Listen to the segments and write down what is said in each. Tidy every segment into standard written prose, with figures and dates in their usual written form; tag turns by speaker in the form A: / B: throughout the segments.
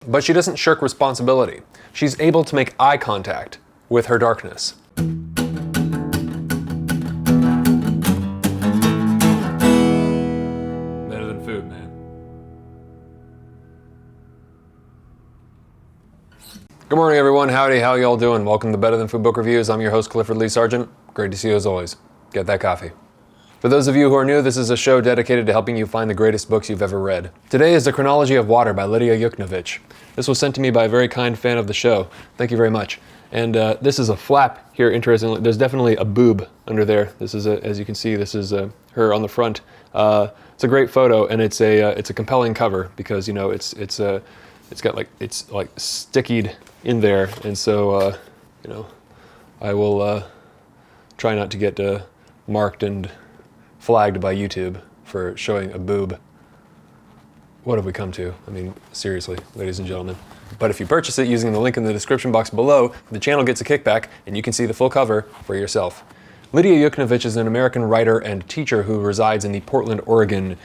A: But she doesn't shirk responsibility. She's able to make eye contact with her darkness. Better than food, man. Good morning, everyone. Howdy, how y'all doing? Welcome to Better Than Food Book Reviews. I'm your host, Clifford Lee Sargent. Great to see you as always. Get that coffee. For those of you who are new, this is a show dedicated to helping you find the greatest books you've ever read. Today is The Chronology of Water by Lidia Yuknavitch. This was sent to me by a very kind fan of the show. Thank you very much. And this is a flap here, interestingly. There's definitely a boob under there. This is, as you can see, this is her on the front. It's a great photo, and it's a compelling cover because, you know, it's like stickied in there. And so, you know, I will try not to get marked and flagged by YouTube for showing a boob. What have we come to? I mean, seriously, ladies and gentlemen. But if you purchase it using the link in the description box below, the channel gets a kickback and you can see the full cover for yourself. Lidia Yuknavitch is an American writer and teacher who resides in the Portland, Oregon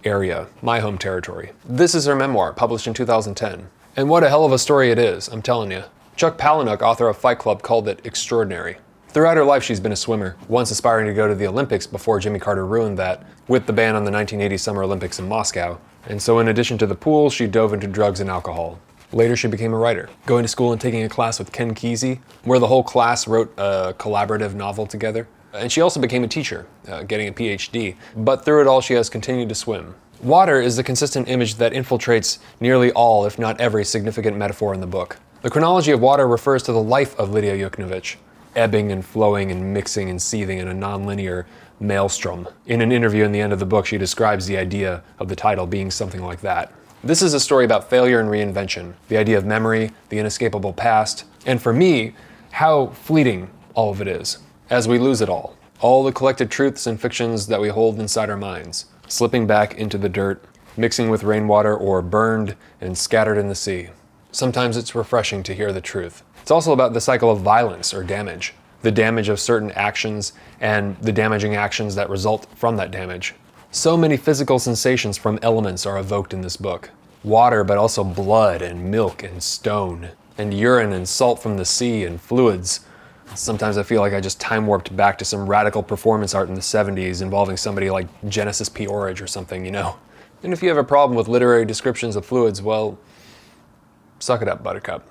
A: area, my home territory. This is her memoir, published in 2010. And what a hell of a story it is, I'm telling you. Chuck Palahniuk, author of Fight Club, called it extraordinary. Throughout her life, she's been a swimmer, once aspiring to go to the Olympics before Jimmy Carter ruined that with the ban on the 1980 Summer Olympics in Moscow. And so in addition to the pool, she dove into drugs and alcohol. Later, she became a writer, going to school and taking a class with Ken Kesey, where the whole class wrote a collaborative novel together. And she also became a teacher, getting a PhD. But through it all, she has continued to swim. Water is the consistent image that infiltrates nearly all, if not every, significant metaphor in the book. The Chronology of Water refers to the life of Lidia Yuknavitch, ebbing and flowing and mixing and seething in a nonlinear maelstrom. In an interview in the end of the book, she describes the idea of the title being something like that. This is a story about failure and reinvention, the idea of memory, the inescapable past, and for me, how fleeting all of it is, as we lose it all the collected truths and fictions that we hold inside our minds, slipping back into the dirt, mixing with rainwater, or burned and scattered in the sea. Sometimes it's refreshing to hear the truth. It's also about the cycle of violence or damage, the damage of certain actions and the damaging actions that result from that damage. So many physical sensations from elements are evoked in this book. Water, but also blood and milk and stone, and urine and salt from the sea and fluids. Sometimes I feel like I just time warped back to some radical performance art in the 70s involving somebody like Genesis P. Orridge or something, you know. And if you have a problem with literary descriptions of fluids, well, suck it up, Buttercup.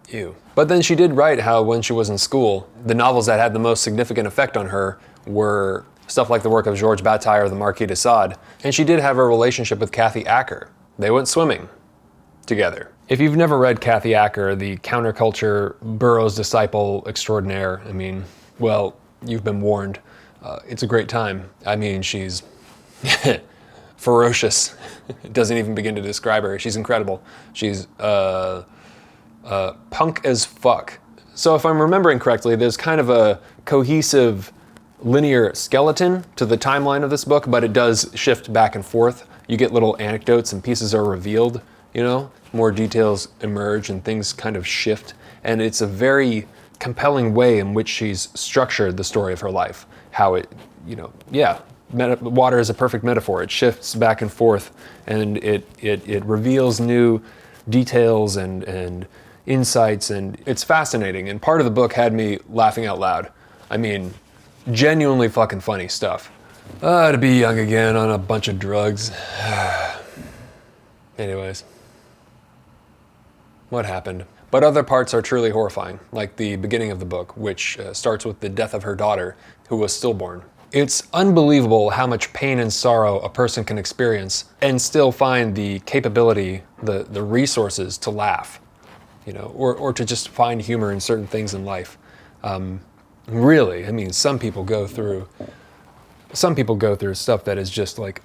A: Ew. But then she did write how when she was in school, the novels that had the most significant effect on her were stuff like the work of Georges Bataille or the Marquis de Sade. And she did have a relationship with Kathy Acker. They went swimming together. If you've never read Kathy Acker, the counterculture Burroughs disciple extraordinaire, I mean, well, you've been warned. It's a great time. I mean, she's ferocious. It doesn't even begin to describe her. She's incredible. She's punk as fuck. So if I'm remembering correctly, there's kind of a cohesive linear skeleton to the timeline of this book, but it does shift back and forth. You get little anecdotes and pieces are revealed, you know, more details emerge and things kind of shift. And it's a very compelling way in which she's structured the story of her life. How it, you know, yeah, water is a perfect metaphor. It shifts back and forth and it reveals new details and insights, and it's fascinating. And part of the book had me laughing out loud. I mean, genuinely fucking funny stuff. To be young again on a bunch of drugs. Anyways, what happened? But other parts are truly horrifying, like the beginning of the book, which starts with the death of her daughter, who was stillborn. It's unbelievable how much pain and sorrow a person can experience and still find the capability, the resources to laugh, you know, or to just find humor in certain things in life. Really, I mean, some people go through stuff that is just like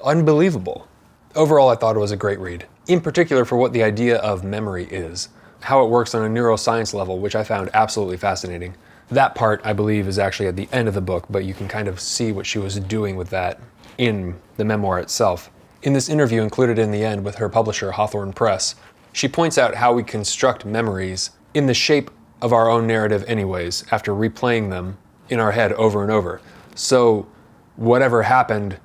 A: unbelievable. Overall, I thought it was a great read, in particular for what the idea of memory is, how it works on a neuroscience level, which I found absolutely fascinating. That part, I believe, is actually at the end of the book, but you can kind of see what she was doing with that in the memoir itself. In this interview included in the end with her publisher, Hawthorne Press, she points out how we construct memories in the shape of our own narrative anyways, after replaying them in our head over and over. So whatever happened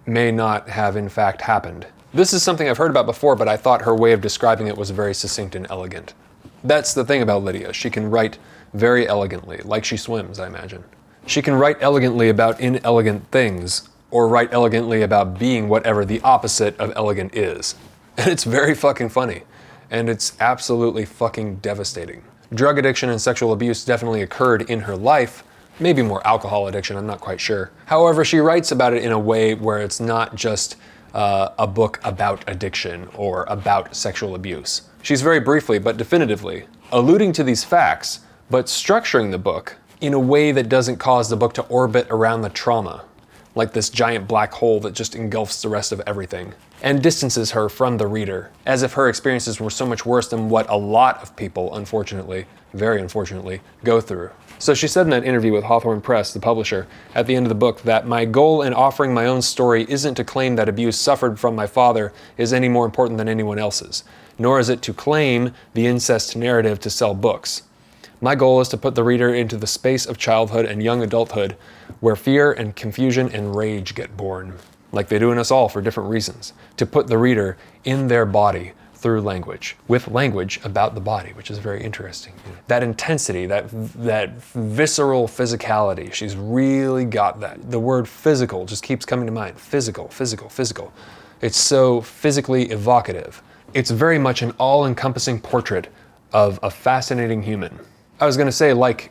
A: may not have in fact happened. This is something I've heard about before, but I thought her way of describing it was very succinct and elegant. That's the thing about Lidia. She can write very elegantly, like she swims, I imagine. She can write elegantly about inelegant things, or write elegantly about being whatever the opposite of elegant is. And it's very fucking funny. And it's absolutely fucking devastating. Drug addiction and sexual abuse definitely occurred in her life, maybe more alcohol addiction, I'm not quite sure. However, she writes about it in a way where it's not just a book about addiction or about sexual abuse. She's very briefly, but definitively, alluding to these facts, but structuring the book in a way that doesn't cause the book to orbit around the trauma, like this giant black hole that just engulfs the rest of everything, and distances her from the reader, as if her experiences were so much worse than what a lot of people, unfortunately, very unfortunately, go through. So she said in that interview with Hawthorne Press, the publisher, at the end of the book, that my goal in offering my own story isn't to claim that abuse suffered from my father is any more important than anyone else's, nor is it to claim the incest narrative to sell books. My goal is to put the reader into the space of childhood and young adulthood where fear and confusion and rage get born, like they do in us all for different reasons, to put the reader in their body through language, with language about the body, which is very interesting. That intensity, that visceral physicality, she's really got that. The word physical just keeps coming to mind. Physical, physical, physical. It's so physically evocative. It's very much an all-encompassing portrait of a fascinating human. I was gonna say like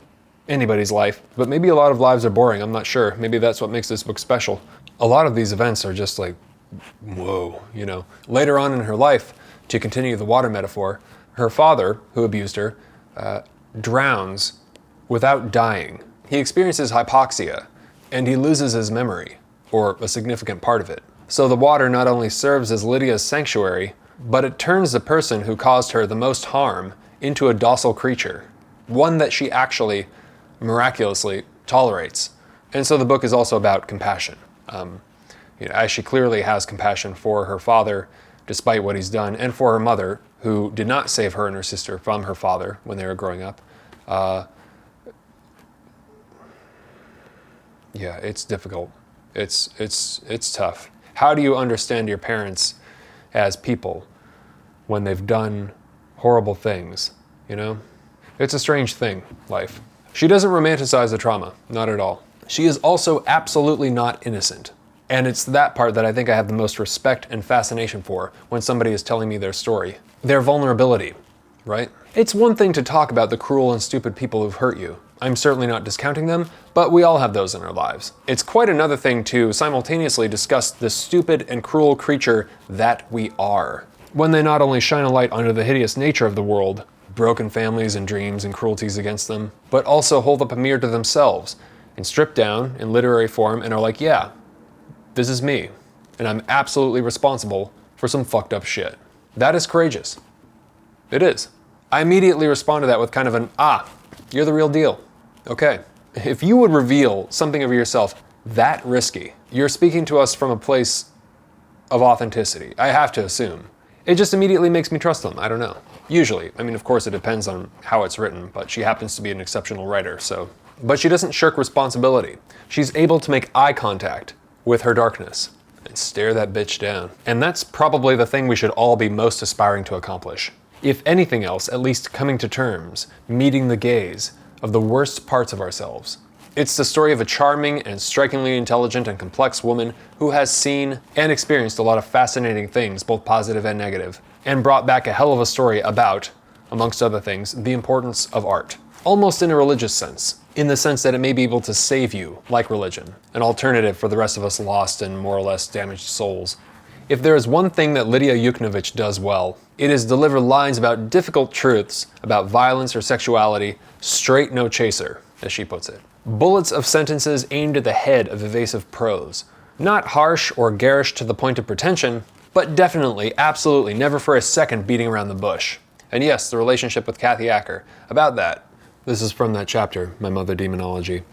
A: anybody's life, but maybe a lot of lives are boring, I'm not sure. Maybe that's what makes this book special. A lot of these events are just like, whoa, you know. Later on in her life, to continue the water metaphor, her father, who abused her, drowns without dying. He experiences hypoxia, and he loses his memory, or a significant part of it. So the water not only serves as Lidia's sanctuary, but it turns the person who caused her the most harm into a docile creature, one that she actually miraculously tolerates. And so the book is also about compassion. As she clearly has compassion for her father, despite what he's done, and for her mother, who did not save her and her sister from her father when they were growing up. Yeah, it's difficult. It's tough. How do you understand your parents as people when they've done horrible things, you know? It's a strange thing, life. She doesn't romanticize the trauma, not at all. She is also absolutely not innocent. And it's that part that I think I have the most respect and fascination for when somebody is telling me their story. Their vulnerability, right? It's one thing to talk about the cruel and stupid people who've hurt you. I'm certainly not discounting them, but we all have those in our lives. It's quite another thing to simultaneously discuss the stupid and cruel creature that we are, when they not only shine a light onto the hideous nature of the world, broken families and dreams and cruelties against them, but also hold up a mirror to themselves and strip down in literary form and are like, yeah, this is me, and I'm absolutely responsible for some fucked up shit. That is courageous. It is. I immediately respond to that with kind of an, you're the real deal. Okay. If you would reveal something of yourself that risky, you're speaking to us from a place of authenticity, I have to assume. It just immediately makes me trust them, I don't know. Usually. I mean, of course it depends on how it's written, but she happens to be an exceptional writer, so. But she doesn't shirk responsibility. She's able to make eye contact with her darkness and stare that bitch down. And that's probably the thing we should all be most aspiring to accomplish. If anything else, at least coming to terms, meeting the gaze of the worst parts of ourselves. It's the story of a charming and strikingly intelligent and complex woman who has seen and experienced a lot of fascinating things, both positive and negative, and brought back a hell of a story about, amongst other things, the importance of art. Almost in a religious sense, in the sense that it may be able to save you, like religion, an alternative for the rest of us lost and more or less damaged souls. If there is one thing that Lidia Yuknavitch does well, it is deliver lines about difficult truths about violence or sexuality, straight no chaser, as she puts it. Bullets of sentences aimed at the head of evasive prose. Not harsh or garish to the point of pretension, but definitely, absolutely, never for a second beating around the bush. And yes, the relationship with Kathy Acker. About that. This is from that chapter, My Mother Demonology.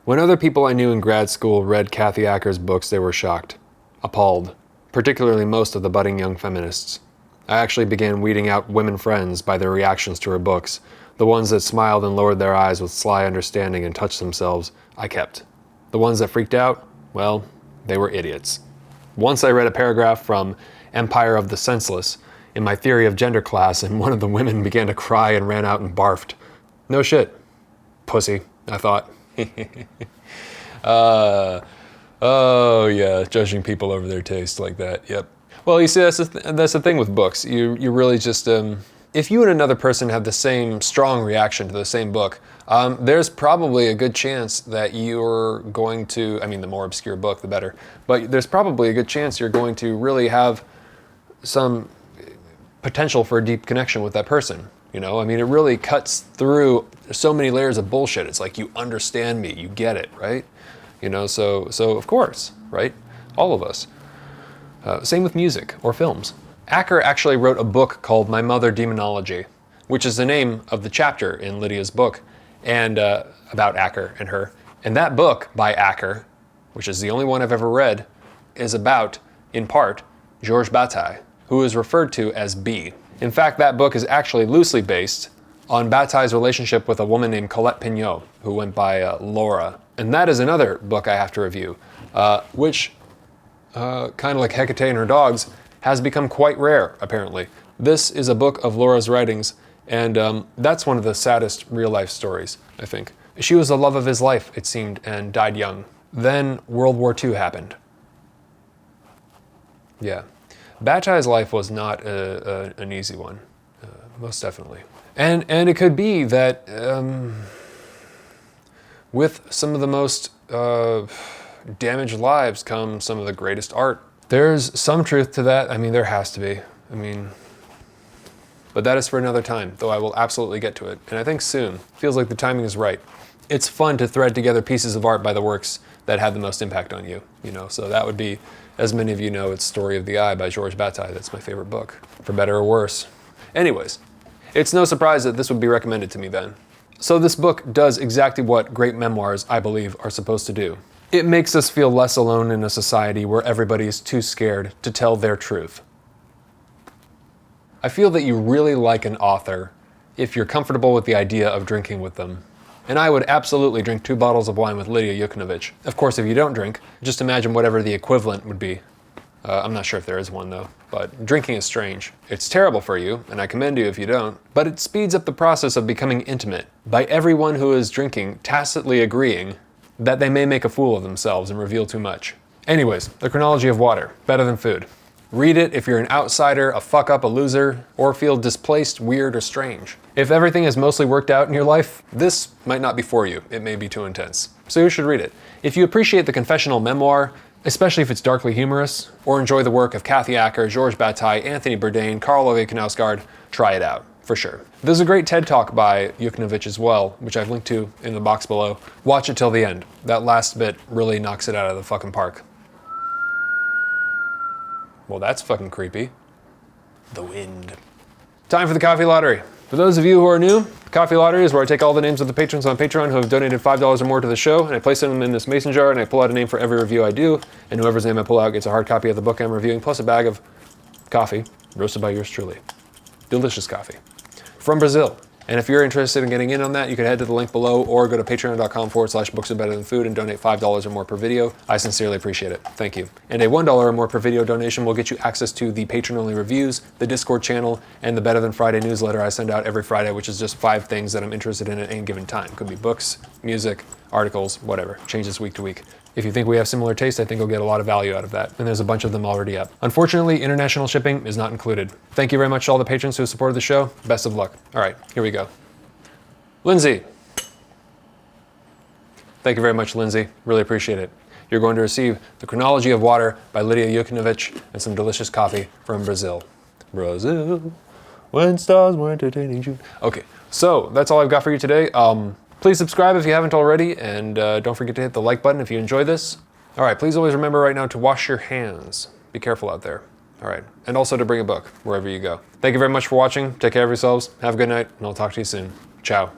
A: When other people I knew in grad school read Kathy Acker's books, they were shocked, appalled, particularly most of the budding young feminists. I actually began weeding out women friends by their reactions to her books. The ones that smiled and lowered their eyes with sly understanding and touched themselves, I kept. The ones that freaked out, well, they were idiots. Once I read a paragraph from Empire of the Senseless in my theory of gender class, and one of the women began to cry and ran out and barfed. No shit. Pussy, I thought. Oh yeah, judging people over their taste like that, yep. Well, you see, that's the thing with books. You really just, if you and another person have the same strong reaction to the same book, there's probably a good chance that you're going to, I mean, the more obscure book, the better, but there's probably a good chance you're going to really have some potential for a deep connection with that person. You know, I mean, it really cuts through so many layers of bullshit. It's like, you understand me, you get it, right? You know, so of course, right? All of us. Same with music or films. Acker actually wrote a book called My Mother Demonology, which is the name of the chapter in Lydia's book, and about Acker and her. And that book by Acker, which is the only one I've ever read, is about, in part, Georges Bataille, who is referred to as B. In fact, that book is actually loosely based on Bataille's relationship with a woman named Colette Pignot, who went by Laura. And that is another book I have to review, which, kind of like Hecate and her dogs, has become quite rare, apparently. This is a book of Laura's writings, and that's one of the saddest real-life stories, I think. She was the love of his life, it seemed, and died young. Then World War II happened. Yeah. Bataille's life was not an easy one, most definitely. And it could be that with some of the most damaged lives come some of the greatest art. There's some truth to that. I mean, there has to be. I mean, but that is for another time, though I will absolutely get to it. And I think soon. Feels like the timing is right. It's fun to thread together pieces of art by the works that had the most impact on you, you know, so that would be, as many of you know, it's Story of the Eye by Georges Bataille. That's my favorite book, for better or worse. Anyways, it's no surprise that this would be recommended to me then. So this book does exactly what great memoirs, I believe, are supposed to do. It makes us feel less alone in a society where everybody is too scared to tell their truth. I feel that you really like an author if you're comfortable with the idea of drinking with them. And I would absolutely drink 2 bottles of wine with Lidia Yuknavitch. Of course, if you don't drink, just imagine whatever the equivalent would be. I'm not sure if there is one though, but drinking is strange. It's terrible for you, and I commend you if you don't, but it speeds up the process of becoming intimate by everyone who is drinking tacitly agreeing that they may make a fool of themselves and reveal too much. Anyways, The Chronology of Water, better than food. Read it if you're an outsider, a fuck up, a loser, or feel displaced, weird, or strange. If everything is mostly worked out in your life, this might not be for you. It may be too intense. So you should read it. If you appreciate the confessional memoir, especially if it's darkly humorous, or enjoy the work of Kathy Acker, Georges Bataille, Anthony Bourdain, Karl Ove Knausgaard, try it out, for sure. There's a great TED Talk by Yuknavitch as well, which I've linked to in the box below. Watch it till the end. That last bit really knocks it out of the fucking park. Well, that's fucking creepy. The wind. Time for the coffee lottery. For those of you who are new, the coffee lottery is where I take all the names of the patrons on Patreon who have donated $5 or more to the show, and I place them in this mason jar, and I pull out a name for every review I do, and whoever's name I pull out gets a hard copy of the book I'm reviewing, plus a bag of coffee, roasted by yours truly. Delicious coffee. From Brazil. And if you're interested in getting in on that, you can head to the link below or go to patreon.com/booksarebetterthanfood and donate $5 or more per video. I sincerely appreciate it. Thank you. And a $1 or more per video donation will get you access to the patron-only reviews, the Discord channel, and the Better Than Friday newsletter I send out every Friday, which is just 5 things that I'm interested in at any given time. Could be books, music, articles, whatever. Changes week to week. If you think we have similar taste, I think you'll get a lot of value out of that. And there's a bunch of them already up. Unfortunately, international shipping is not included. Thank you very much to all the patrons who have supported the show. Best of luck. All right, here we go. Lindsay. Thank you very much, Lindsay. Really appreciate it. You're going to receive The Chronology of Water by Lidia Yuknavitch and some delicious coffee from Brazil. Brazil, when stars were entertaining you. Okay, so that's all I've got for you today. Please subscribe if you haven't already, and don't forget to hit the like button if you enjoy this. All right, please always remember right now to wash your hands. Be careful out there. All right, and also to bring a book wherever you go. Thank you very much for watching. Take care of yourselves. Have a good night, and I'll talk to you soon. Ciao.